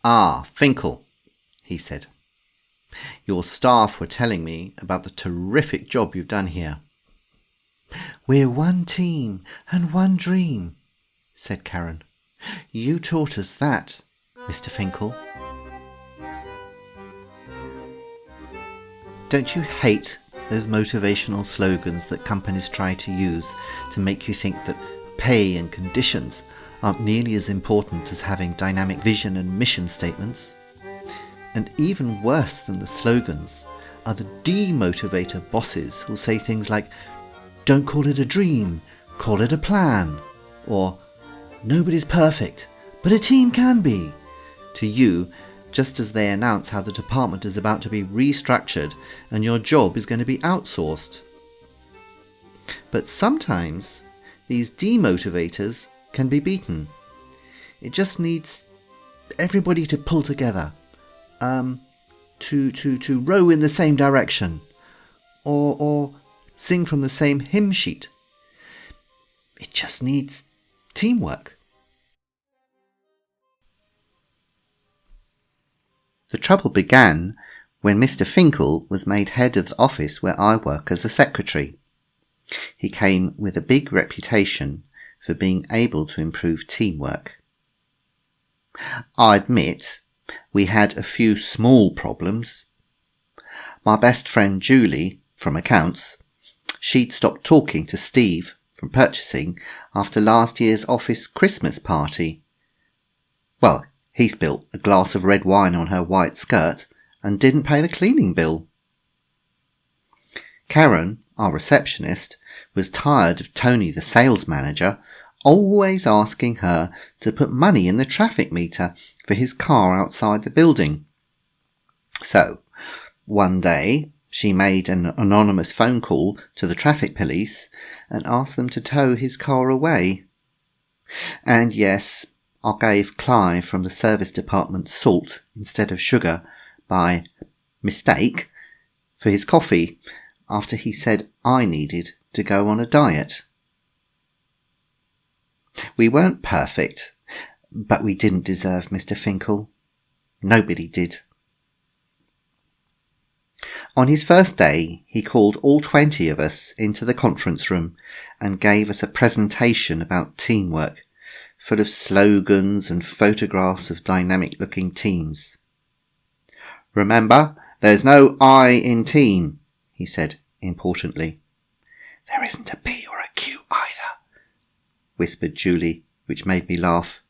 "Ah, Finkel," he said. "Your staff were telling me about the terrific job you've done here." "We're one team and one dream," said Karen. "You taught us that, Mr Finkel." Don't you hate those motivational slogans that companies try to use to make you think that pay and conditions aren't nearly as important as having dynamic vision and mission statements? And even worse than the slogans are the demotivator bosses who'll say things like, "Don't call it a dream, call it a plan," or "Nobody's perfect, but a team can be," to you, just as they announce how the department is about to be restructured and your job is going to be outsourced. But sometimes these demotivators can be beaten. It just needs everybody to pull together, to row in the same direction, or sing from the same hymn sheet. It just needs teamwork. The trouble began when Mr Finkel was made head of the office where I work as a secretary. He came with a big reputation for being able to improve teamwork. I admit we had a few small problems. My best friend Julie, from accounts, she'd stopped talking to Steve from purchasing after last year's office Christmas party. Well, he spilt a glass of red wine on her white skirt and didn't pay the cleaning bill. Karen, our receptionist, was tired of Tony, the sales manager, always asking her to put money in the traffic meter for his car outside the building. So, one day, she made an anonymous phone call to the traffic police and asked them to tow his car away. And yes, I gave Clive from the service department salt instead of sugar by mistake for his coffee after he said I needed to go on a diet. We weren't perfect, but we didn't deserve Mr Finkel. Nobody did. On his first day, he called all 20 of us into the conference room and gave us a presentation about teamwork, full of slogans and photographs of dynamic-looking teams. "Remember, there's no I in team," he said importantly. "There isn't a P or a Q either," whispered Julie, which made me laugh.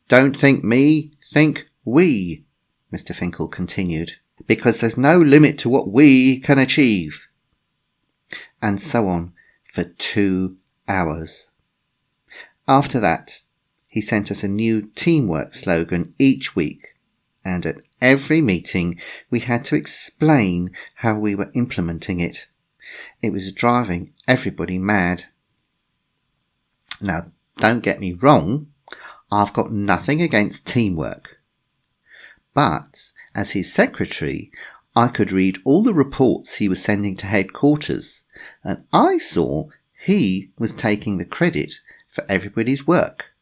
"Don't think me, think we," Mr Finkel continued, "because there's no limit to what we can achieve." And so on for 2 hours. After that, he sent us a new teamwork slogan each week, and at every meeting we had to explain how we were implementing it. It was driving everybody mad. Now, don't get me wrong, I've got nothing against teamwork. But, as his secretary, I could read all the reports he was sending to headquarters, and I saw he was taking the credit for everybody's work.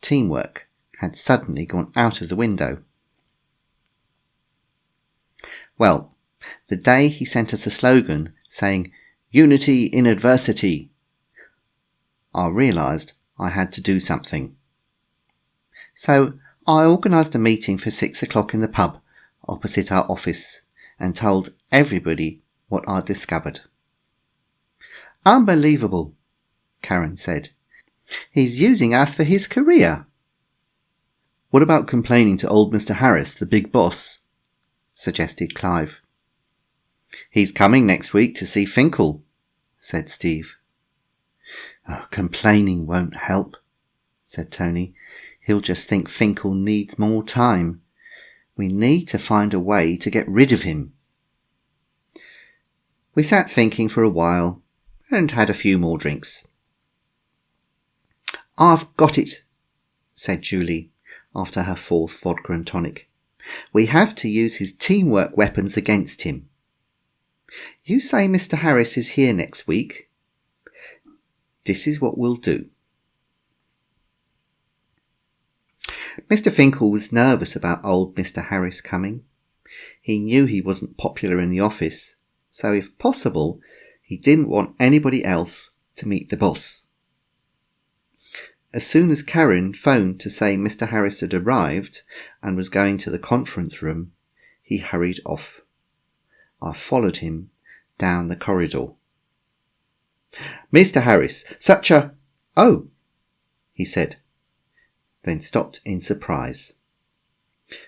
Teamwork had suddenly gone out of the window. Well, the day he sent us a slogan saying, "Unity in adversity," I realised I had to do something. So I organised a meeting for 6 o'clock in the pub opposite our office and told everybody what I'd discovered. "Unbelievable," Karen said. "He's using us for his career." "What about complaining to old Mr Harris, the big boss?" suggested Clive. "He's coming next week to see Finkel," said Steve. "Complaining won't help," said Tony. "He'll just think Finkel needs more time. We need to find a way to get rid of him." We sat thinking for a while and had a few more drinks. "I've got it," said Julie after her 4th vodka and tonic. "We have to use his teamwork weapons against him. You say Mr Harris is here next week. This is what we'll do. Mr Finkel was nervous about old Mr Harris coming. He knew he wasn't popular in the office, so if possible, he didn't want anybody else to meet the boss. As soon as Karen phoned to say Mr Harris had arrived and was going to the conference room, he hurried off. I followed him down the corridor. "Mr Harris, such a... Oh," he said, then stopped in surprise.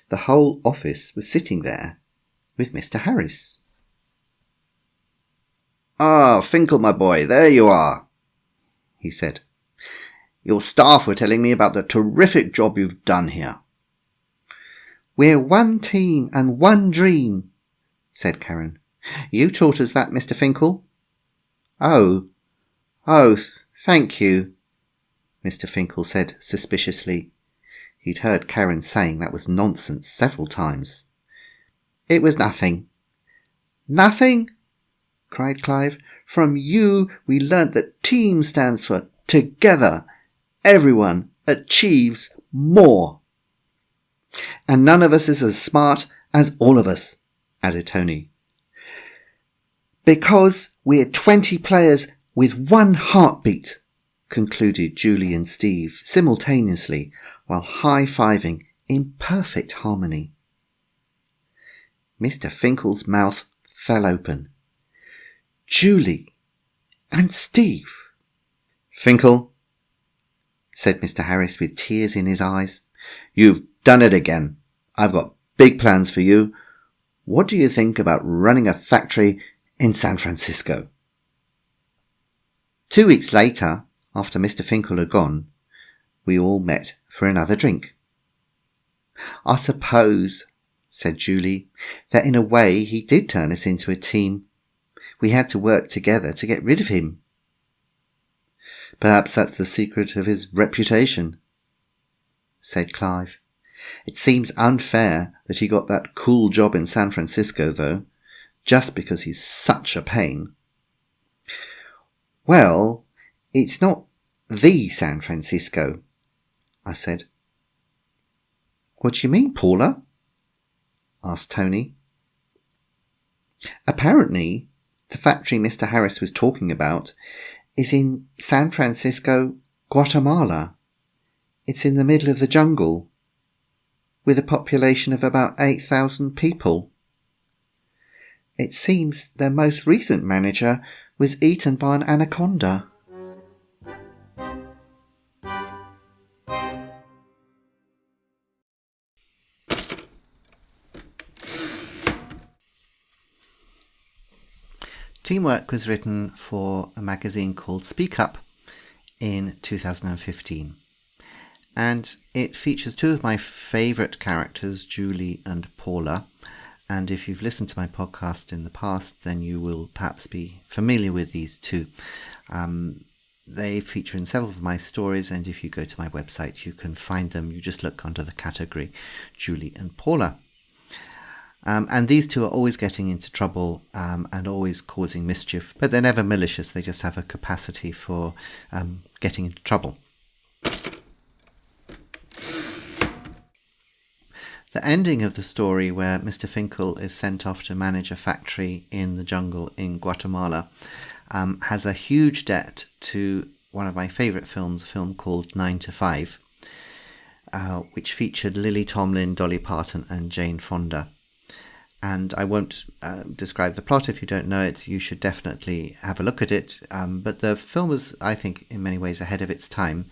The whole office was sitting there with Mr Harris. "Ah, Finkel, my boy, there you are," he said. "Your staff were telling me about the terrific job you've done here." "We're one team and one dream," said Karen. "You taught us that, Mr Finkel." Oh, thank you," Mr Finkel said suspiciously. He'd heard Karen saying that was nonsense several times. "It was nothing." "Nothing?" cried Clive. "From you we learnt that TEAM stands for together. Everyone achieves more." "And none of us is as smart as all of us," added Tony. "Because we're 20 players with one heartbeat," concluded Julie and Steve simultaneously while high-fiving in perfect harmony. Mr Finkel's mouth fell open. Julie and Steve. "Finkel," said Mr Harris with tears in his eyes, "you've done it again. I've got big plans for you. What do you think about running a factory in San Francisco?" 2 weeks later, after Mr Finkel had gone, we all met for another drink. "I suppose," said Julie, "that in a way he did turn us into a team. We had to work together to get rid of him." "Perhaps that's the secret of his reputation," said Clive. "It seems unfair that he got that cool job in San Francisco, though, just because he's such a pain." "Well, it's not the San Francisco," I said. "What do you mean, Paula?" asked Tony. "Apparently, the factory Mr Harris was talking about is in San Francisco, Guatemala. It's in the middle of the jungle, with a population of about 8,000 people. It seems their most recent manager was eaten by an anaconda." Teamwork was written for a magazine called Speak Up in 2015. And it features two of my favourite characters, Julie and Paula. And if you've listened to my podcast in the past, then you will perhaps be familiar with these two. They feature in several of my stories, and if you go to my website, you can find them. You just look under the category Julie and Paula. And these two are always getting into trouble and always causing mischief, but they're never malicious. They just have a capacity for getting into trouble. The ending of the story, where Mr Finkel is sent off to manage a factory in the jungle in Guatemala, has a huge debt to one of my favourite films, a film called 9 to 5, which featured Lily Tomlin, Dolly Parton and Jane Fonda. And I won't describe the plot if you don't know it. You should definitely have a look at it. But the film was, I think, in many ways ahead of its time,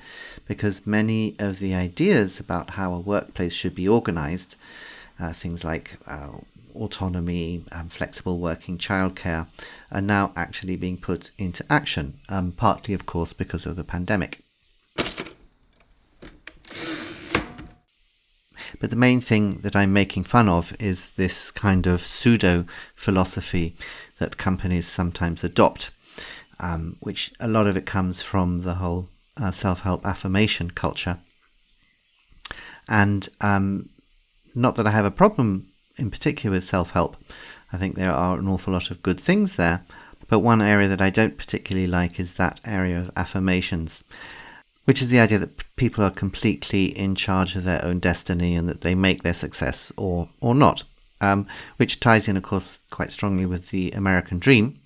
because many of the ideas about how a workplace should be organised, things like autonomy, flexible working, childcare, are now actually being put into action, partly, of course, because of the pandemic. But the main thing that I'm making fun of is this kind of pseudo-philosophy that companies sometimes adopt, which a lot of it comes from the whole self-help affirmation culture. And not that I have a problem in particular with self-help. I think there are an awful lot of good things there. But one area that I don't particularly like is that area of affirmations. which is the idea that people are completely in charge of their own destiny and that they make their success or not, which ties in, of course, quite strongly with the American dream.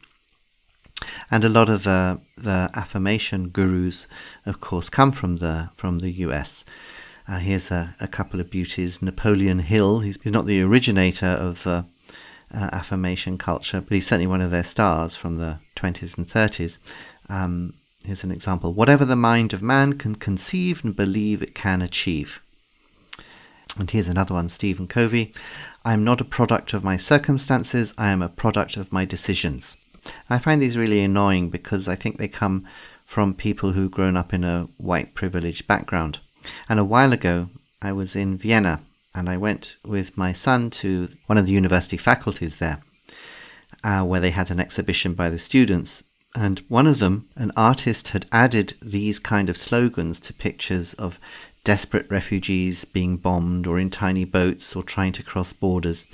And a lot of the affirmation gurus, of course, come from the US. Here's a couple of beauties. Napoleon Hill, he's not the originator of the affirmation culture, but he's certainly one of their stars from the 20s and 30s. Here's an example. Whatever the mind of man can conceive and believe it can achieve. And here's another one, Stephen Covey. I am not a product of my circumstances, I am a product of my decisions. I find these really annoying because I think they come from people who've grown up in a white privileged background. And a while ago, I was in Vienna and I went with my son to one of the university faculties there, where they had an exhibition by the students. And one of them, an artist, had added these kind of slogans to pictures of desperate refugees being bombed or in tiny boats or trying to cross borders.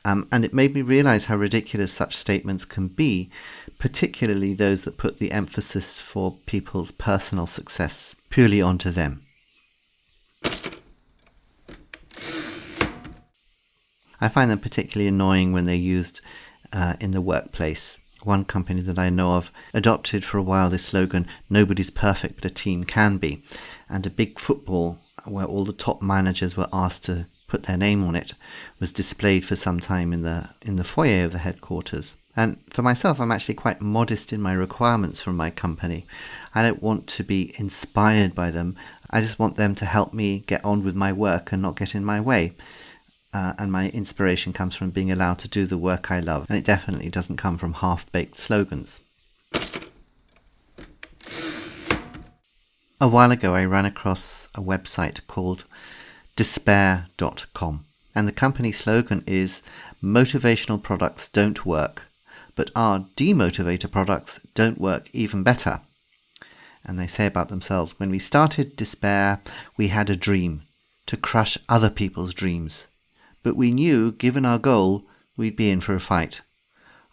And it made me realize how ridiculous such statements can be, particularly those that put the emphasis for people's personal success purely onto them. I find them particularly annoying when they're used in the workplace. One company that I know of adopted for a while this slogan, nobody's perfect but a team can be. And a big football where all the top managers were asked to put their name on it was displayed for some time in the foyer of the headquarters. And for myself, I'm actually quite modest in my requirements from my company. I don't want to be inspired by them. I just want them to help me get on with my work and not get in my way. And my inspiration comes from being allowed to do the work I love. And it definitely doesn't come from half-baked slogans. A while ago, I ran across a website called despair.com. And the company slogan is, motivational products don't work, but our demotivator products don't work even better. And they say about themselves, when we started Despair, we had a dream to crush other people's dreams. But we knew, given our goal, we'd be in for a fight.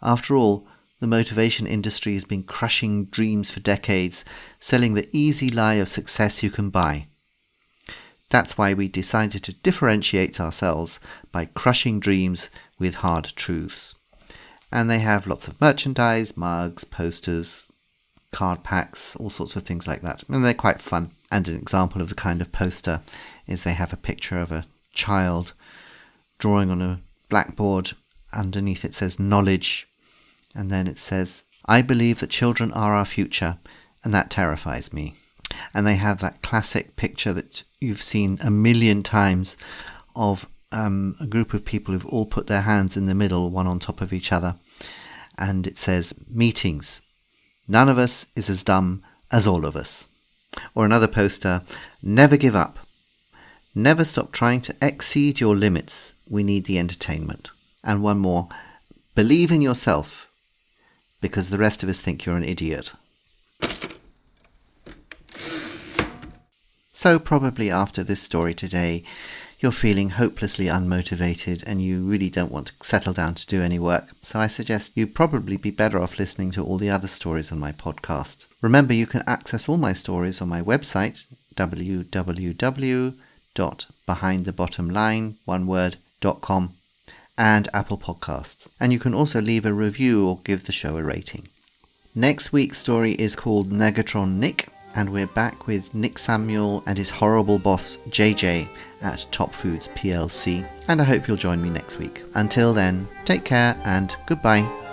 After all, the motivation industry has been crushing dreams for decades, selling the easy lie of success you can buy. That's why we decided to differentiate ourselves by crushing dreams with hard truths. And they have lots of merchandise, mugs, posters, card packs, all sorts of things like that. And they're quite fun. And an example of the kind of poster is they have a picture of a child drawing on a blackboard. Underneath it says knowledge, and then it says, I believe that children are our future, and that terrifies me. And they have that classic picture that you've seen a million times of a group of people who've all put their hands in the middle, one on top of each other, and it says, meetings. None of us is as dumb as all of us. Or another poster, never give up. Never stop trying to exceed your limits. We need the entertainment. And one more, believe in yourself, because the rest of us think you're an idiot. So probably after this story today, you're feeling hopelessly unmotivated and you really don't want to settle down to do any work. So I suggest you probably be better off listening to all the other stories on my podcast. Remember, you can access all my stories on my website, www.behindthebottomline.com, and Apple Podcasts. And you can also leave a review or give the show a rating. Next week's story is called Negatron Nick, and we're back with Nick Samuel and his horrible boss JJ at Top Foods PLC, and I hope you'll join me next week. Until then, take care and goodbye.